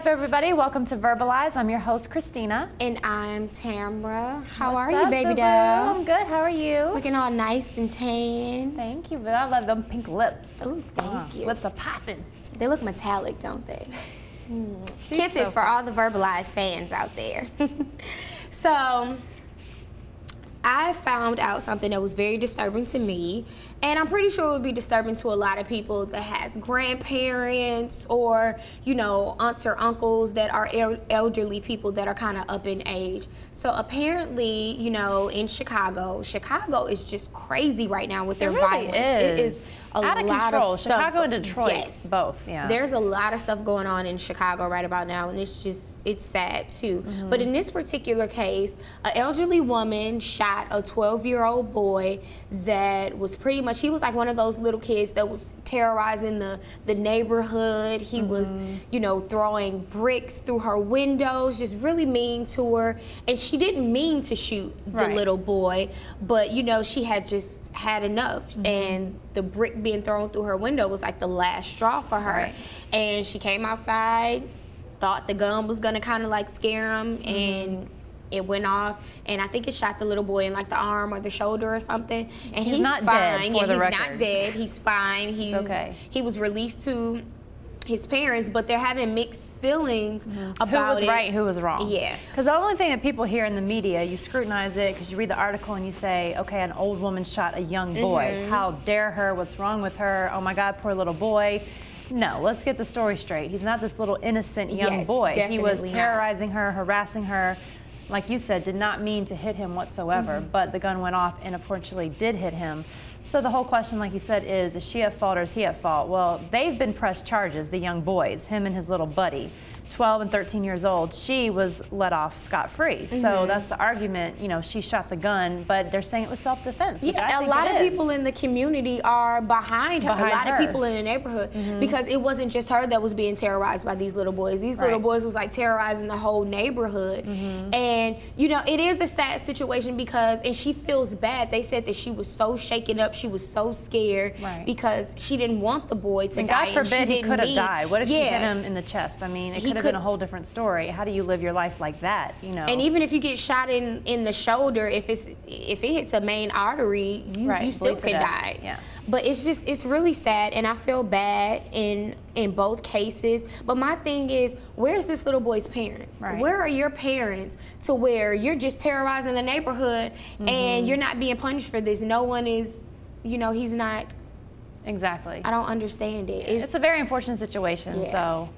everybody? Welcome to Verbalize. I'm your host, Christina. And I'm Tamara. How What's are up, you, baby boo-boo? doll? I'm good. How are you? Looking all nice and tan. Thank you, but I love them pink lips. Oh, thank you. Lips are popping. They look metallic, don't they? She's Kisses so for all the Verbalize fans out there. So, I found out something that was very disturbing to me, and I'm pretty sure it would be disturbing to a lot of people that has grandparents or, you know, aunts or uncles that are elderly people that are kind of up in age. So apparently, you know, in Chicago is just crazy right now with their violence. It is a out of lot control. of stuff. Chicago and Detroit, yes. both. Yeah. There's a lot of stuff going on in Chicago right about now, and it's sad too. But in this particular case, an elderly woman shot a 12-year-old boy that was pretty much, he was like one of those little kids that was terrorizing the neighborhood. He was, you know, throwing bricks through her windows, just really mean to her. And she didn't mean to shoot the little boy, but you know, she had just had enough. And the brick being thrown through her window was like the last straw for her. And she came outside, thought the gun was gonna kind of like scare him, and it went off, and I think it shot the little boy in like the arm or the shoulder or something. And he's not fine. dead, for the he's record. not dead. He's fine. It's okay. He was released to his parents, but they're having mixed feelings about who was right, who was wrong. Yeah. Because the only thing that people hear in the media, you scrutinize it because you read the article and you say, okay, an old woman shot a young boy. How dare her? What's wrong with her? Oh my God, poor little boy. No, let's get the story straight. He's not this little innocent young boy. He was terrorizing her, harassing her. Like you said, did not mean to hit him whatsoever, but the gun went off and unfortunately did hit him. So the whole question, like you said, is she at fault or is he at fault? Well, they've been pressed charges, the young boys, him and his little buddy. 12 and 13 years old, she was let off scot-free. So that's the argument, you know, she shot the gun, but they're saying it was self-defense. Yeah, a lot of people in the community are behind her. A lot of people in the neighborhood, because it wasn't just her that was being terrorized by these little boys. These little boys was like terrorizing the whole neighborhood. And, you know, it is a sad situation because, and she feels bad. They said that she was so shaken up, she was so scared because she didn't want the boy to die. God forbid he could have died. What if she hit him in the chest? I mean, it could have been a whole different story. How do you live your life like that, you know? And even if you get shot in the shoulder, if it hits a main artery, you still could die. Yeah. But it's really sad, and I feel bad in both cases. But my thing is, where's this little boy's parents? Where are your parents to where you're just terrorizing the neighborhood and you're not being punished for this? No one is, you know, he's not. Exactly. I don't understand it. It's a very unfortunate situation, so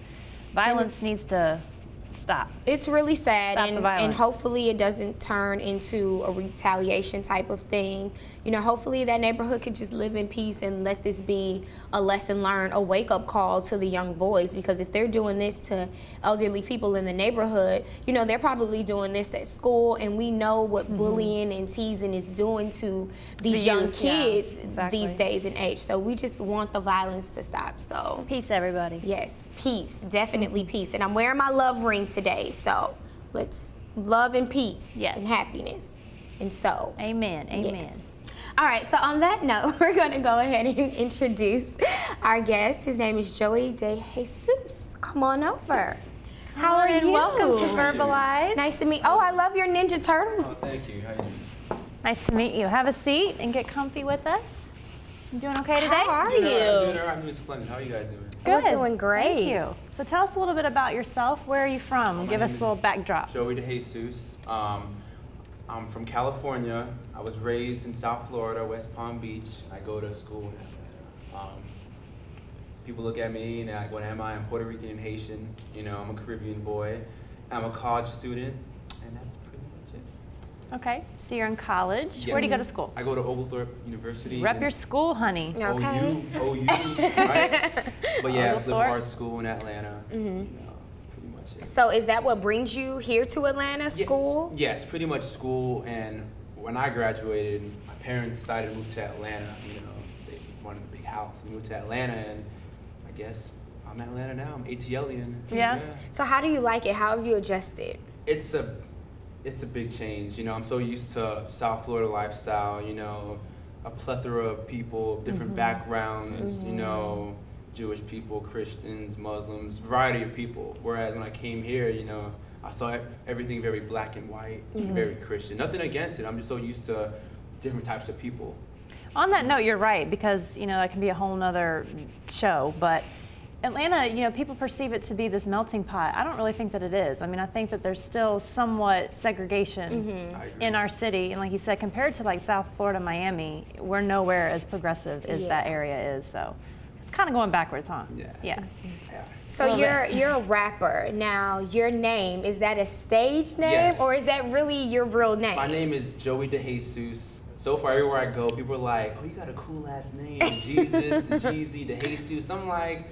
violence needs to stop. It's really sad, and hopefully it doesn't turn into a retaliation type of thing. You know, hopefully that neighborhood could just live in peace and let this be a lesson learned, a wake-up call to the young boys, because if they're doing this to elderly people in the neighborhood, you know, they're probably doing this at school, and we know what bullying and teasing is doing to these young kids these days and age. So we just want the violence to stop. So peace, everybody. Yes, peace, definitely peace. And I'm wearing my love ring today, so let's love and peace and happiness. And so amen, amen. All right, so on that note, we're going to go ahead and introduce our guest. His name is Joey De Jesus. Come on over. How are you? Welcome to Verbalize. Nice to meet you. Oh, I love your Ninja Turtles. Oh, thank you. How you doing? Nice to meet you. Have a seat and get comfy with us. You doing okay today? How are you? I'm doing splendid. How are you guys doing? Good. We're doing great. Thank you. So tell us a little bit about yourself. Where are you from? Give us a little backdrop. Joey De Jesus. I'm from California. I was raised in South Florida, West Palm Beach. I go to school in Atlanta. People look at me and they're like, what am I? I'm Puerto Rican and Haitian. You know, I'm a Caribbean boy. I'm a college student, and that's pretty much it. Okay, so you're in college. Where do you go to school? I go to Oglethorpe University. Rep your school, honey. Okay. OU, right? But yeah, it's liberal arts school in Atlanta. You know, that's pretty much it. So is that what brings you here to Atlanta, school? Yes, pretty much school. And when I graduated, my parents decided to move to Atlanta. You know, they wanted a big house. They moved to Atlanta, and I guess I'm in Atlanta now. I'm ATLian. Yeah. So how do you like it? How have you adjusted? It's a big change. You know, I'm so used to South Florida lifestyle. You know, a plethora of people, different backgrounds. You know, Jewish people, Christians, Muslims, variety of people. Whereas when I came here, you know, I saw everything very black and white, very Christian. Nothing against it. I'm just so used to different types of people. On that note, you're right, because, you know, that can be a whole nother show, but Atlanta, you know, people perceive it to be this melting pot. I don't really think that it is. I mean, I think that there's still somewhat segregation in our city. And like you said, compared to like South Florida, Miami, we're nowhere as progressive as that area is. So it's kind of going backwards, huh? Yeah. So you're a rapper. Now, your name, is that a stage name or is that really your real name? My name is Joey DeJesus. So far, everywhere I go, people are like, oh, you got a cool last name. Jesus, to Jeezy, DeJesus. I'm like,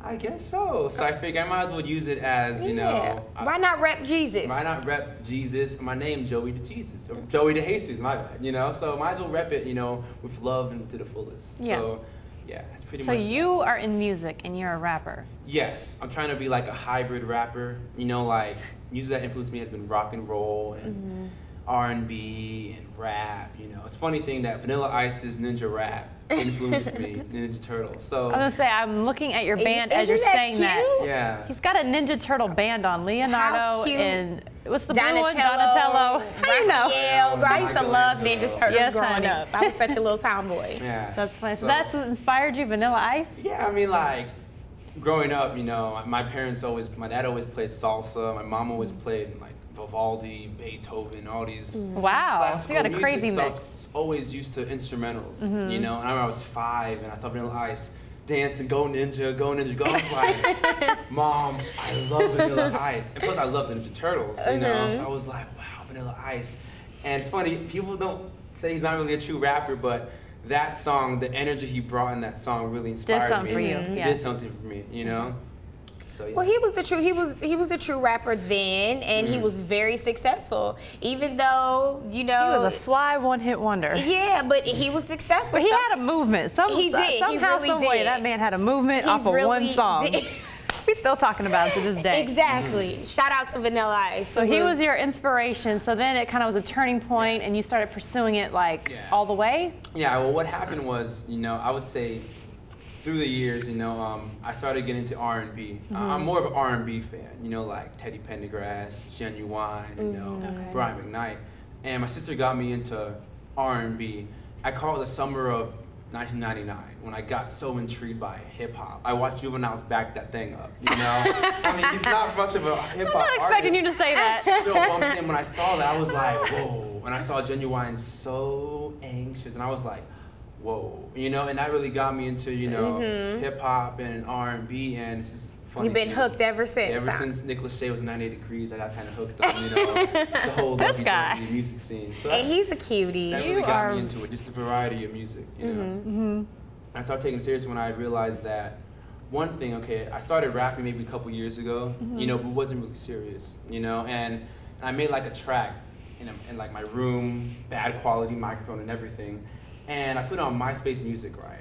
I guess so. So I figure I might as well use it as, you know. Why not rep Jesus? Why not rep Jesus? My name, Joey DeJesus. Or Joey DeJesus, my bad, you know. So might as well rep it, you know, with love and to the fullest. Yeah. So, yeah, that's pretty So much you are in music and you're a rapper. Yes, I'm trying to be like a hybrid rapper. You know, like music that influenced me has been rock and roll and R&B and rap. You know, it's a funny thing that Vanilla Ice's Ninja Rap influenced me, Ninja Turtles. So I was gonna say, I'm looking at your band as you're saying that. Yeah. He's got a Ninja Turtle band on, Leonardo and what's the blue one? Donatello. How you know? Yeah, I used to love Ninja Turtles growing up. I was such a little tomboy. Yeah. That's funny. So that's what inspired you, Vanilla Ice? Yeah, I mean, like, growing up, you know, my dad always played salsa, my mom always played, like, Vivaldi, Beethoven, all these Wow, so you got a crazy mix. mix. So I was always used to instrumentals, you know, and I remember I was 5 and I saw Vanilla Ice dancing, go Ninja, go Ninja, go. I was like, Mom, I love Vanilla Ice. And plus I love the Ninja Turtles, you know, so I was like, wow, Vanilla Ice. And it's funny, people don't say he's not really a true rapper, but that song, the energy he brought in that song really inspired me. Did something for you. It did something for me, you know? So, yeah. Well, he was a true rapper then, and he was very successful. Even though, you know, he was a fly one-hit wonder. Yeah, but he was successful. But he had a movement. He did. Somehow, some way, that man had a movement off of one song. We're still talking about it to this day. Exactly. Shout out to Vanilla Ice. So he was your inspiration. So then it kind of was a turning point, and you started pursuing it like all the way. Yeah. Well, what happened was, you know, I would say, through the years, you know, I started getting into R&B. I'm more of an R&B fan, you know, like Teddy Pendergrass, Genuine, you know, Brian McKnight. And my sister got me into R&B. I call it the summer of 1999 when I got so intrigued by hip hop. I watched Juvenile's back that thing up, you know? I mean, he's not much of a hip hop artist. I'm not expecting you to say that. You know, but I'm saying, when I saw that, I was like, whoa. And I saw Genuine so anxious, and I was like, whoa, you know, and that really got me into, you know, hip hop and R&B, and it's just funny. You've been hooked ever since. Ever since Nick Lachey was 98 Degrees, I got kind of hooked on, you know, the whole lovey-dovey music scene. So and he's a cutie. That really got me into it, just the variety of music, you know. I started taking it serious when I realized that one thing, okay, I started rapping maybe a couple years ago, you know, but wasn't really serious, you know, and I made like a track in like my room, bad quality microphone and everything. And I put it on MySpace Music, right?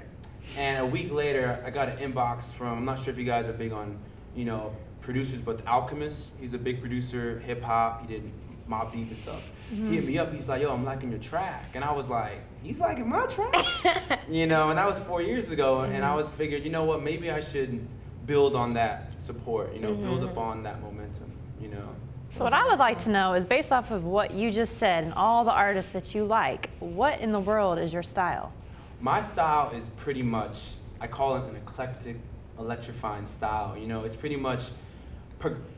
And a week later, I got an inbox from, I'm not sure if you guys are big on, you know, producers, but The Alchemist. He's a big producer, hip hop. He did Mobb Deep and stuff. He hit me up. He's like, yo, I'm liking your track. And I was like, he's liking my track? You know, and that was 4 years ago. And I was figured, you know what, maybe I should build on that support, you know, build upon that momentum, you know. So what I would like to know is, based off of what you just said and all the artists that you like, what in the world is your style? My style is pretty much, I call it an eclectic, electrifying style. You know, it's pretty much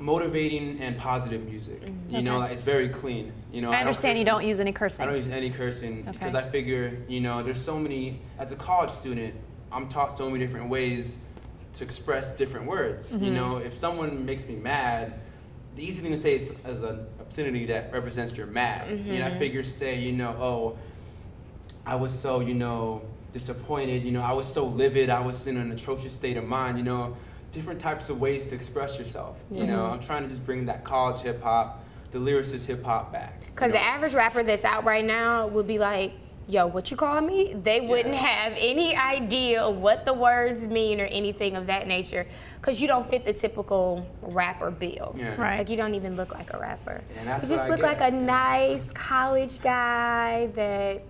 motivating and positive music. You know, like, it's very clean. You know, I understand you don't use any cursing. I don't use any cursing because I figure, you know, there's so many, as a college student, I'm taught so many different ways to express different words. You know, if someone makes me mad, the easy thing to say is as an obscenity that represents you're mad. You know, I figure, say, you know, oh, I was so, you know, disappointed, you know, I was so livid, I was in an atrocious state of mind, you know, different types of ways to express yourself. You know, I'm trying to just bring that college hip hop, the lyricist hip hop back. Because the average rapper that's out right now would be like, yo, what you call me? They wouldn't have any idea of what the words mean or anything of that nature, because you don't fit the typical rapper bill. Right. Like, you don't even look like a rapper. And that's you just look like a nice college guy that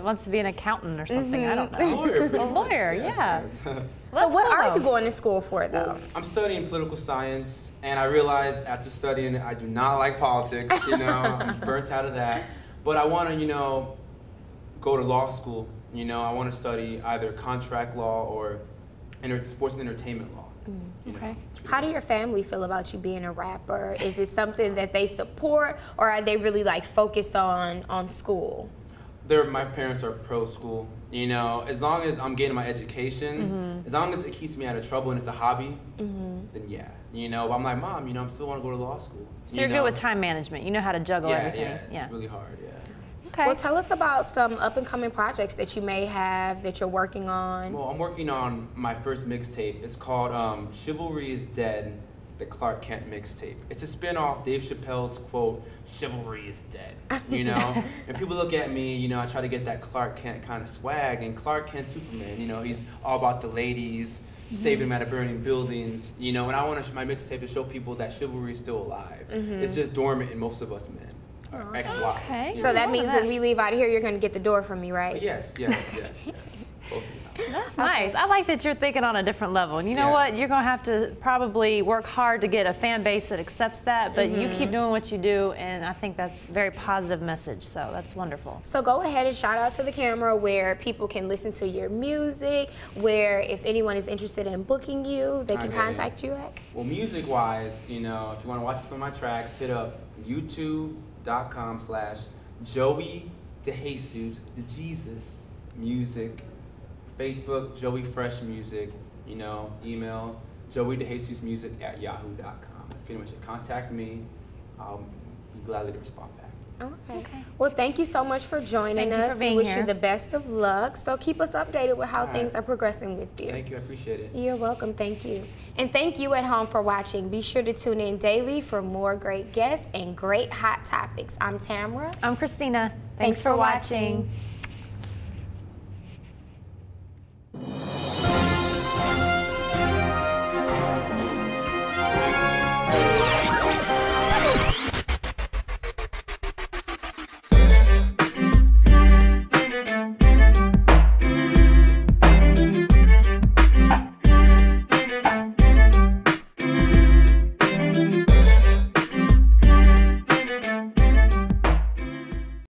wants to be an accountant or something. I don't know. A lawyer, yeah. So what are you going to school for, though? I'm studying political science, and I realized after studying it, I do not like politics. I'm burnt out of that. But I want to, go to law school. I want to study either contract law or sports and entertainment law. Okay. How do your family feel about you being a rapper? Is it something that they support, or are they really like focused on school? My parents are pro school. As long as I'm getting my education, as long as it keeps me out of trouble and it's a hobby, then yeah. But I'm like, Mom, I still want to go to law school. So you're good with time management. You know how to juggle everything. Yeah, it's really hard, Okay. Well, tell us about some up-and-coming projects that you may have that you're working on. Well, I'm working on my first mixtape. It's called Chivalry is Dead, the Clark Kent mixtape. It's a spin-off Dave Chappelle's quote, "Chivalry is dead," And people look at me, I try to get that Clark Kent kind of swag, and Clark Kent Superman, he's all about the ladies, saving them out of burning buildings, and I want my mixtape to show people that chivalry is still alive. It's just dormant in most of us men. Ex-wives. Okay. So that means when we leave out of here, you're going to get the door from me, right? Yes. Both of you. That's nice. I like that you're thinking on a different level. And you know what? You're going to have to probably work hard to get a fan base that accepts that, but you keep doing what you do, and I think that's a very positive message, so that's wonderful. So go ahead and shout out to the camera where people can listen to your music, where if anyone is interested in booking you, they can contact you at. Well, music-wise, if you want to watch some of my tracks, hit up youtube.com/Joey DeJesus, the Jesus Music. Facebook, Joey Fresh Music, email joeydejesusmusic@yahoo.com. That's pretty much it. Contact me. I'll be gladly to respond back. Okay. Well, thank you so much for joining us. For being we wish here. you the best of luck. So keep us updated with how things are progressing with you. Thank you. I appreciate it. You're welcome. Thank you. And thank you at home for watching. Be sure to tune in daily for more great guests and great hot topics. I'm Tamara. I'm Christina. Thanks for watching.